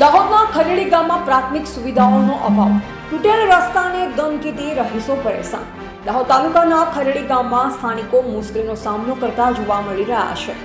દાહોદના ખરેડી ગામમાં પ્રાથમિક સુવિધાઓનો અભાવ, તૂટેલ રસ્તાને ગંદકીથી રહીશો પરેશાન। દાહોદ તાલુકાના ખરેડી ગામમાં સ્થાનિકો મુશ્કેલીનો સામનો કરતા જોવા મળી રહ્યા છે।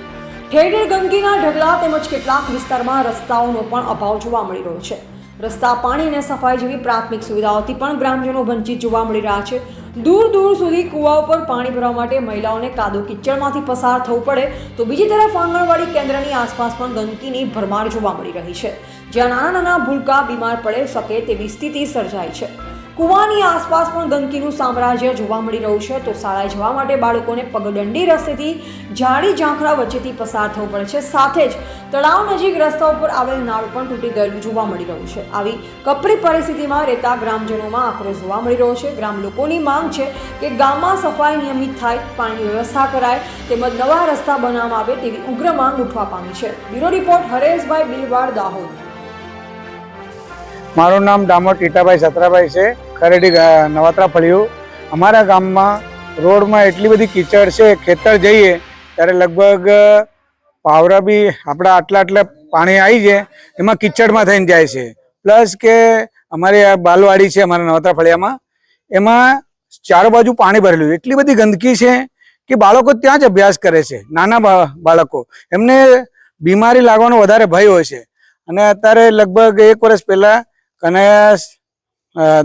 ઠેર ઠેર ગંદકીના ઢગલા તેમજ કેટલાક વિસ્તારમાં રસ્તાઓનો પણ અભાવ જોવા મળી રહ્યો છે। રસ્તા, પાણી અને સફાઈ જેવી પ્રાથમિક સુવિધાઓથી પણ ગ્રામજનો વંચિત જોવા મળી રહ્યા છે। દૂર દૂર સુધી કૂવાઓ પર પાણી ભરવા માટે મહિલાઓને કાદવ કિચડમાંથી પસાર થવું પડે તો બીજી તરફ આંગણવાડી કેન્દ્રની આસપાસ પણ ગંદકીની ભરમાર જોવા મળી રહી છે, જ્યાં નાના નાના ભૂલકા બીમાર પડી શકે તેવી સ્થિતિ સર્જાઈ છે। કૂવાની આસપાસ પણ ગંદકીનું સામ્રાજ્ય જોવા મળી રહ્યું છે, તો શાળાએ જવા માટે બાળકોને પગદંડી રસ્તેથી ઝાડી ઝાંખરા વચ્ચેથી પસાર થવું પડે છે। સાથે જ તળાવ નજીક રસ્તા ઉપર આવેલ નાળું પણ તૂટી ગયેલું જોવા મળી રહ્યું છે। આવી કપરી પરિસ્થિતિમાં રહેતા ગ્રામજનોમાં આક્રોશ જોવા મળી રહ્યો છે। ગ્રામ લોકોની માંગ છે કે ગામમાં સફાઈ નિયમિત થાય, પાણીની વ્યવસ્થા કરાય તેમજ નવા રસ્તા બનાવવામાં આવે તેવી ઉગ્ર માંગ ઉઠવા પામી છે। Bureau report Hareshbhai Bilwad, Dahod. મારું નામ ડામોર ટીટાભાઈ સતરાભાઈ છે, ખરેડી નવાત્રા ફળિયું। અમારા ગામમાં રોડમાં એટલી બધી કીચડ છે, ખેતર જઈએ ત્યારે લગભગ પાવરા બી આપણા આટલા પાણી આવી જાય એમાં કીચડમાં થઈને જાય છે। પ્લસ કે અમારી આ બાલવાડી છે અમારા નવાત્રા ફળિયામાં, એમાં ચારો બાજુ પાણી ભરેલું, એટલી બધી ગંદકી છે કે બાળકો ત્યાં જ અભ્યાસ કરે છે। નાના બાળકો, એમને બીમારી લાગવાનો વધારે ભય હોય છે। અને અત્યારે લગભગ 1 વર્ષ પહેલાં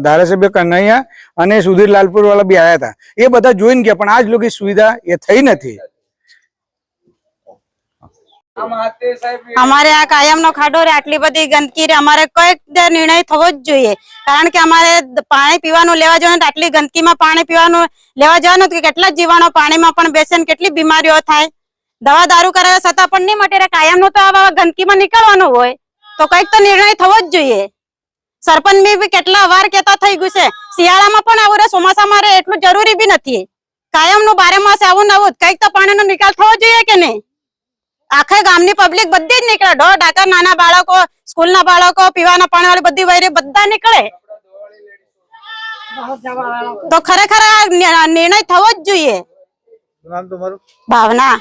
ધારાસભ્ય કનૈયા અને સુધીર લાલપુર વાળા બી આવ્યા હતા, એ બધા જોઈને ગયા, પણ આજ લોકો સુવિધા એ થઈ નથી। અમારે આ કાયમનો ખાડો રે, આટલી બધી ગંદકી રે, અમારે કઈક નિર્ણય થવો જ જોઈએ। કારણ કે અમારે પાણી પીવાનું લેવા જવાનું, આટલી ગંદકીમાં પાણી પીવાનું લેવા જવાનું કે કેટલા જીવાણુ પાણીમાં પણ બેસે ને કેટલી બીમારીઓ થાય। દવા દારૂ કરાવે છતાં પણ નહીં મટે। કાયમનો તો આવા ગંદકીમાં નીકળવાનું હોય તો કઈક તો નિર્ણય થવો જ જોઈએ। સરપંચ બી કેટલા વાર કહેતા થઈ ગયું છે, શિયાળામાં પણ આવું રે, ચોમાસામાં રે, એટલું જરૂરી બી નથી। કાયમનું 12 માસ આવું ને આવું, કઈક તો પાણીનો નિકાલ થવો જોઈએ કે નહીં? આખા ગામની પબ્લિક બધી જ નીકળે, ઢોર ઢાકર, નાના બાળકો, સ્કૂલના બાળકો, પીવાના પાણી વાળી બધી વૈરી બધા નીકળે। તો ખરેખર આ નિર્ણય થવો જ જોઈએ। ભાવના।